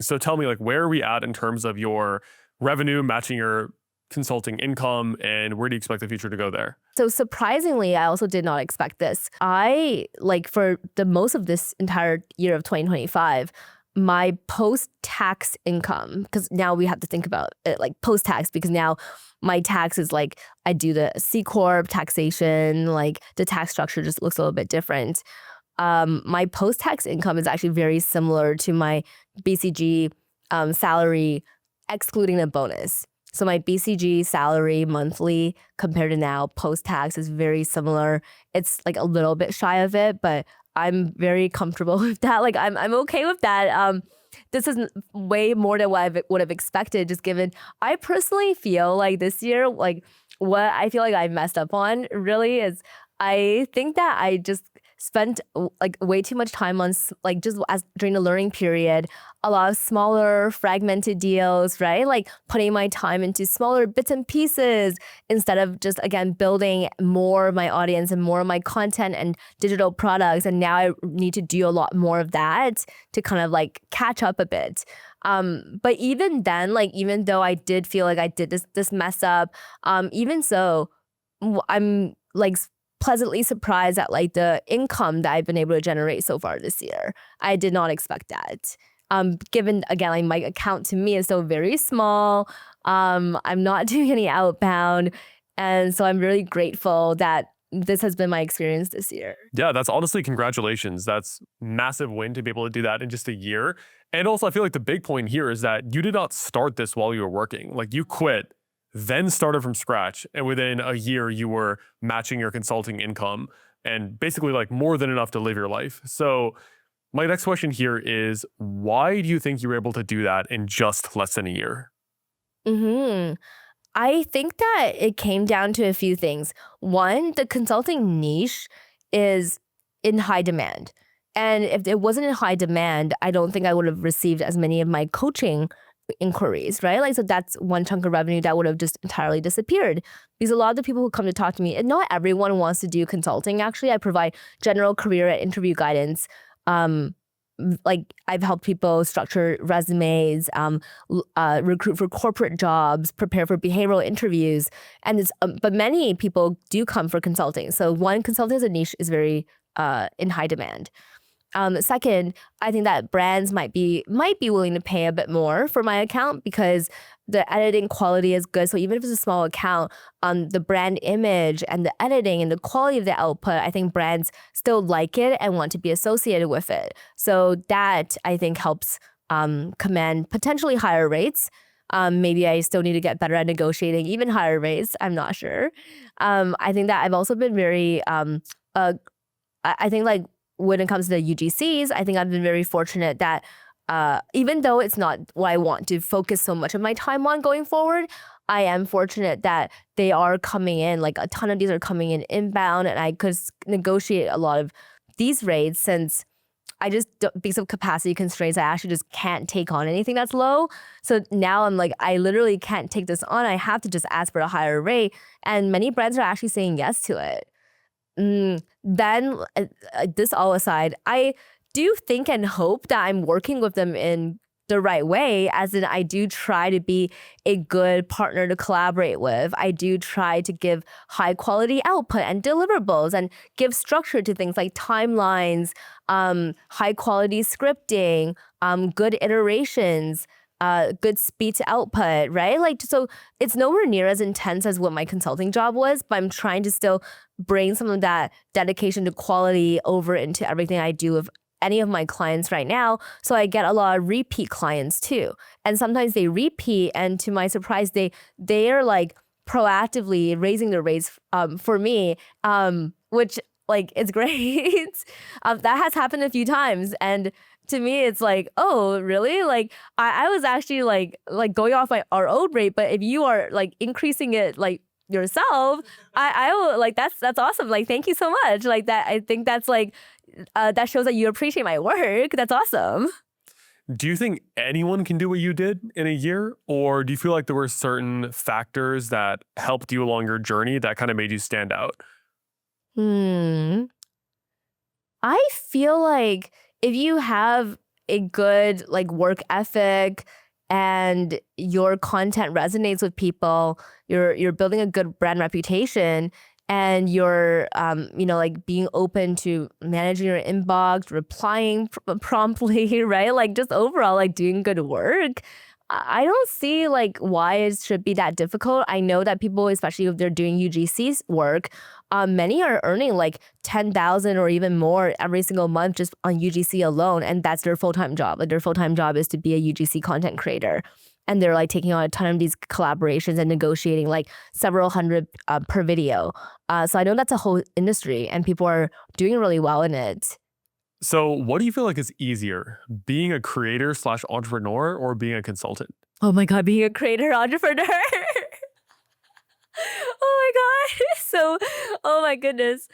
So tell me, like, where are we at in terms of your revenue matching your consulting income, and where do you expect the future to go there? So surprisingly, I also did not expect this. I like for the most of this entire year of 2025, my post-tax income, because now we have to think about it like post-tax, because now my tax is like I do the C corp taxation, like the tax structure just looks a little bit different. My post-tax income is actually very similar to my BCG salary, excluding the bonus. So my BCG salary monthly compared to now post-tax is very similar. It's like a little bit shy of it, but I'm very comfortable with that. Like I'm okay with that. This is way more than what I would have expected, just given I personally feel like this year, like what I feel like I messed up on really is I think that I just spent like way too much time on like just as during the learning period, a lot of smaller fragmented deals, right? Like putting my time into smaller bits and pieces instead of just again building more of my audience and more of my content and digital products. And now I need to do a lot more of that to kind of like catch up a bit. But even then, like even though I did feel like I did this mess up, even so, I'm like pleasantly surprised at like the income that I've been able to generate so far this year. I did not expect that. Given again, like my account to me is still very small. I'm not doing any outbound. And so I'm really grateful that this has been my experience this year. Yeah, that's honestly congratulations. That's massive win to be able to do that in just a year. And also, I feel like the big point here is that you did not start this while you were working. Like you quit, then started from scratch, and within a year you were matching your consulting income and basically like more than enough to live your life. So my next question here is, why do you think you were able to do that in just less than a year? hmm I think that it came down to a few things. One, the consulting niche is in high demand. And if it wasn't in high demand, I don't think I would have received as many of my coaching inquiries, right? Like, so that's one chunk of revenue that would have just entirely disappeared. Because a lot of the people who come to talk to me, and not everyone wants to do consulting. Actually, I provide general career and interview guidance. Like I've helped people structure resumes, recruit for corporate jobs, prepare for behavioral interviews, and but many people do come for consulting. So one, consulting as a niche is very in high demand. Second, I think that brands might be willing to pay a bit more for my account because the editing quality is good. So even if it's a small account, the brand image and the editing and the quality of the output, I think brands still like it and want to be associated with it. So that I think helps command potentially higher rates. Maybe I still need to get better at negotiating even higher rates. I'm not sure. I think that I've also been very, I think like when it comes to the UGCs, I think I've been very fortunate that even though it's not what I want to focus so much of my time on going forward, I am fortunate that they are coming in, like a ton of these are coming in inbound, and I could negotiate a lot of these rates since I just, because of capacity constraints, I actually just can't take on anything that's low. So now I'm like, I literally can't take this on. I have to just ask for a higher rate. And many brands are actually saying yes to it. Then this all aside, I do think and hope that I'm working with them in the right way, as in I do try to be a good partner to collaborate with. I do try to give high quality output and deliverables and give structure to things like timelines, high quality scripting, good iterations, good speed to output, right? Like, so it's nowhere near as intense as what my consulting job was, but I'm trying to still bring some of that dedication to quality over into everything I do with any of my clients right now. So I get a lot of repeat clients too. And sometimes they repeat, and to my surprise, they are like proactively raising their rates for me, which like it's great. That has happened a few times. And to me, it's like, oh, really? Like I was actually like going off our old rate, but if you are like increasing it like yourself, I will like that's awesome. Like thank you so much. Like that, I think that's like that shows that you appreciate my work. That's awesome. Do you think anyone can do what you did in a year? Or do you feel like there were certain factors that helped you along your journey that kind of made you stand out? Hmm. I feel like if you have a good like work ethic and your content resonates with people, you're building a good brand reputation, and you're like being open to managing your inbox, replying promptly, right? Like just overall like doing good work. I don't see like why it should be that difficult. I know that people, especially if they're doing UGC's work, many are earning like 10,000 or even more every single month just on UGC alone, and that's their full-time job. Like their full-time job is to be a UGC content creator, and they're like taking on a ton of these collaborations and negotiating like several hundred per video. So I know that's a whole industry, and people are doing really well in it. So, what do you feel like is easier, being a creator slash entrepreneur or being a consultant? Oh my God, being a creator entrepreneur. Oh my God. So, oh my goodness.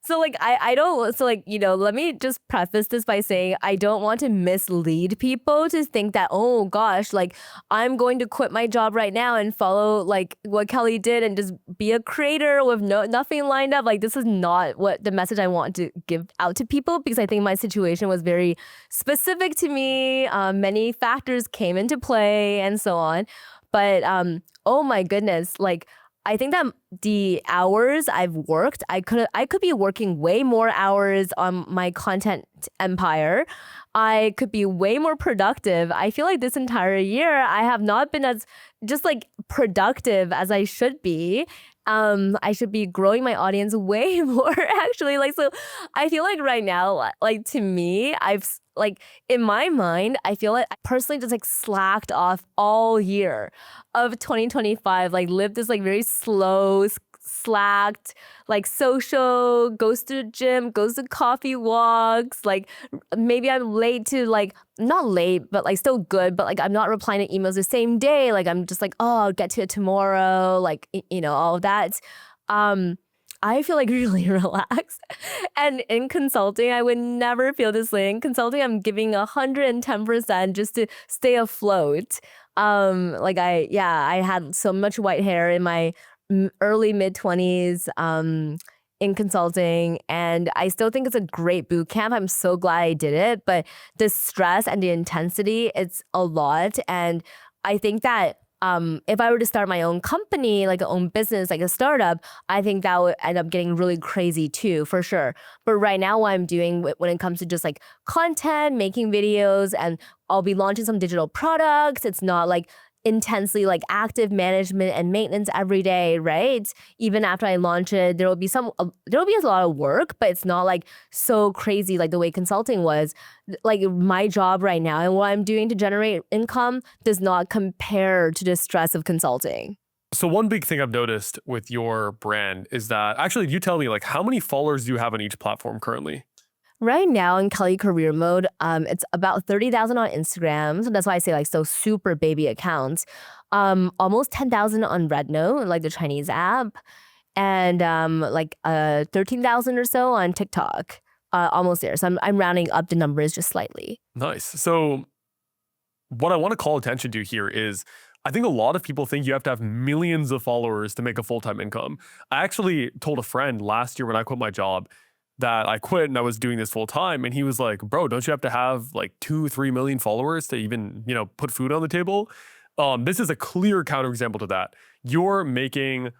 So like I don't so like let me just preface this by saying I don't want to mislead people to think that, oh gosh, like I'm going to quit my job right now and follow like what Kelly did and just be a creator with nothing lined up. Like this is not what the message I want to give out to people, because I think my situation was very specific to me. Many factors came into play and so on. But oh my goodness, like I think that the hours I've worked, I could be working way more hours on my content empire. I could be way more productive. I feel like this entire year I have not been as just like productive as I should be. I should be growing my audience way more actually. Like so I feel like right now, like to me, I've like in my mind, I feel like I personally just like slacked off all year of 2025, like lived this like very slow, slacked, like social, goes to the gym, goes to coffee walks, like maybe I'm late to like, not late, but like still good, but like I'm not replying to emails the same day. Like I'm just like, oh, I'll get to it tomorrow, like, all of that. I feel like really relaxed. And in consulting, I would never feel this way. In consulting, I'm giving 110% just to stay afloat. Like I had so much white hair in my early mid 20s in consulting, and I still think it's a great boot camp. I'm so glad I did it, but the stress and the intensity, it's a lot. And I think that if I were to start my own company, like a own business, like a startup, I think that would end up getting really crazy too, for sure. But right now, what I'm doing when it comes to just like content, making videos, and I'll be launching some digital products. It's not like intensely like active management and maintenance every day, right? Even after I launch it, there will be a lot of work, but it's not like so crazy like the way consulting was. Like my job right now and what I'm doing to generate income does not compare to the stress of consulting. So, one big thing I've noticed with your brand is that actually, you tell me like how many followers do you have on each platform currently? Right now in Kelly career mode, it's about 30,000 on Instagram. So that's why I say like so super baby accounts. Almost 10,000 on Rednote, like the Chinese app, and 13,000 or so on TikTok. Almost there. So I'm rounding up the numbers just slightly. Nice. So, what I want to call attention to here is I think a lot of people think you have to have millions of followers to make a full-time income. I actually told a friend last year when I quit my job that I quit and I was doing this full time. And he was like, bro, don't you have to have like 2-3 million followers to even, put food on the table? This is a clear counterexample to that. You're making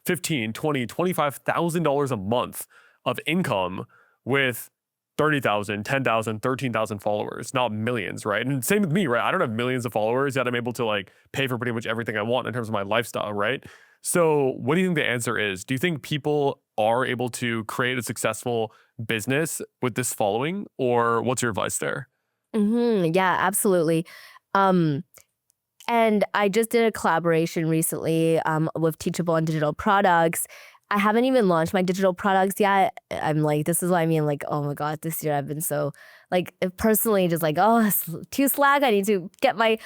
$15,000, $20,000, $25,000 a month of income with 30,000, 10,000, 13,000 followers, not millions, right? And same with me, right? I don't have millions of followers, yet I'm able to like pay for pretty much everything I want in terms of my lifestyle, right? So what do you think the answer is? Do you think people are able to create a successful business with this following, or what's your advice there? Yeah, absolutely. Um, and I just did a collaboration recently with Teachable on digital products. I haven't even launched my digital products yet. I'm like, this is what I mean. Like, oh my God, this year I've been so like personally just like, oh, it's too slack. I need to enter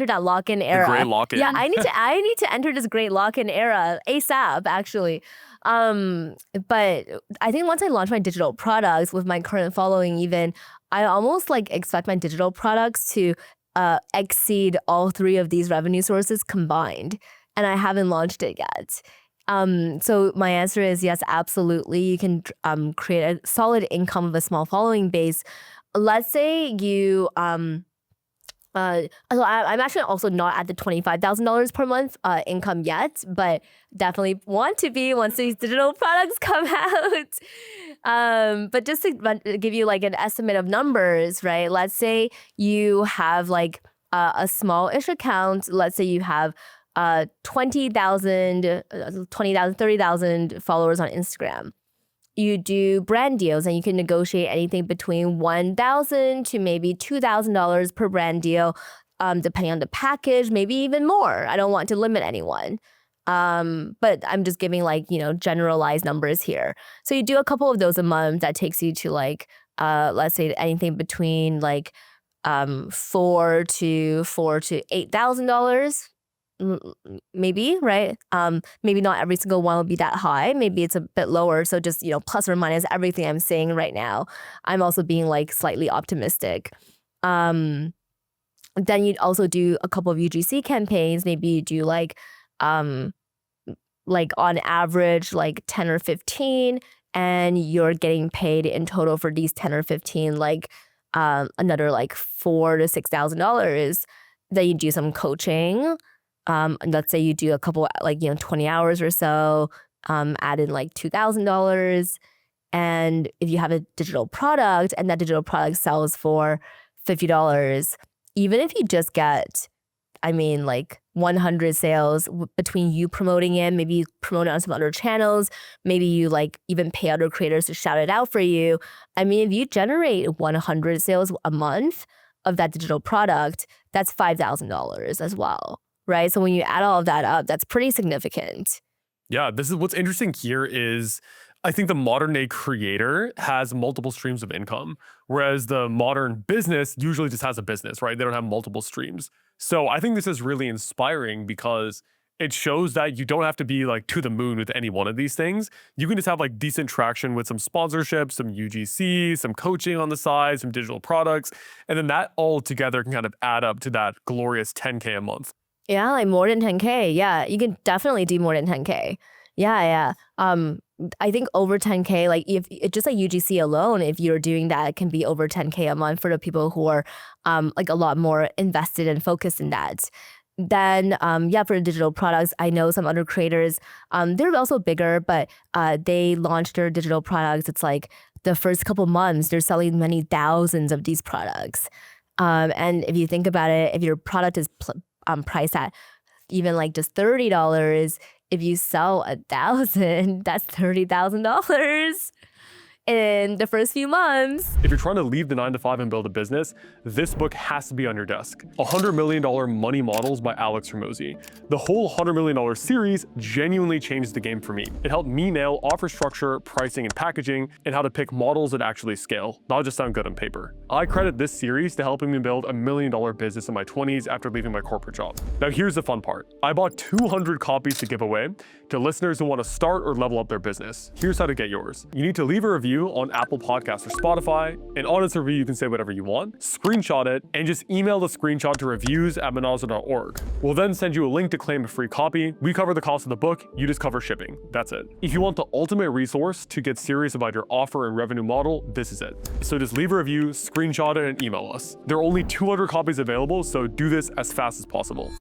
that lock-in The era. gray lock-in. Yeah, I need to enter this great lock-in era ASAP, actually. But I think once I launch my digital products with my current following, even I almost like expect my digital products to exceed all three of these revenue sources combined, and I haven't launched it yet. So my answer is yes, absolutely. You can create a solid income of a small following base let's say you I'm actually also not at the $25,000 per month income yet, but definitely want to be once these digital products come out. But just to give you like an estimate of numbers, right? Let's say you have like a small-ish account. Let's say you have 20,000, 30,000 followers on Instagram. You do brand deals and you can negotiate anything between $1,000 to maybe $2,000 per brand deal, depending on the package, maybe even more. I don't want to limit anyone. But I'm just giving like, generalized numbers here. So you do a couple of those a month. That takes you to like, let's say anything between like $4,000 to $8,000. Maybe, right? Maybe not every single one will be that high. Maybe it's a bit lower. So just, plus or minus everything I'm saying right now. I'm also being like slightly optimistic. Then you'd also do a couple of UGC campaigns. Maybe you do like on average, like 10 or 15, and you're getting paid in total for these 10 or 15, like another like $4,000 to $6,000. Then you do some coaching. Let's say you do a couple, 20 hours or so, add in like $2,000. And if you have a digital product and that digital product sells for $50, even if you just get, 100 sales between you promoting it, maybe you promote it on some other channels, maybe you like even pay other creators to shout it out for you. If you generate 100 sales a month of that digital product, that's $5,000 as well. Right? So when you add all of that up, that's pretty significant. Yeah, this is what's interesting here is I think the modern day creator has multiple streams of income, whereas the modern business usually just has a business, right? They don't have multiple streams. So I think this is really inspiring because it shows that you don't have to be like to the moon with any one of these things. You can just have like decent traction with some sponsorships, some UGC, some coaching on the side, some digital products, and then that all together can kind of add up to that glorious 10K a month. Yeah, like more than 10K. Yeah, you can definitely do more than 10K. Yeah. I think over 10K, like if it's just like UGC alone, if you're doing that, it can be over 10K a month for the people who are like a lot more invested and focused in that. Then for the digital products, I know some other creators, they're also bigger, but they launched their digital products. It's like the first couple months, they're selling many thousands of these products. And if you think about it, if your product is priced at even like just $30, if you sell 1,000, that's $30,000 in the first few months. If you're trying to leave the 9-to-5 and build a business, this book has to be on your desk. $100 Million Money Models by Alex Hormozi. The whole $100 million series genuinely changed the game for me. It helped me nail offer structure, pricing and packaging, and how to pick models that actually scale, not just sound good on paper. I credit this series to helping me build $1 million business in my 20s after leaving my corporate job. Now here's the fun part. I bought 200 copies to give away to listeners who want to start or level up their business. Here's how to get yours. You need to leave a review on Apple Podcasts or Spotify. An honest review, you can say whatever you want, screenshot it, and just email the screenshot to reviews@manazir.org. We'll then send you a link to claim a free copy. We cover the cost of the book, you just cover shipping. That's it. If you want the ultimate resource to get serious about your offer and revenue model, this is it. So just leave a review, screenshot it, and email us. There are only 200 copies available, so do this as fast as possible.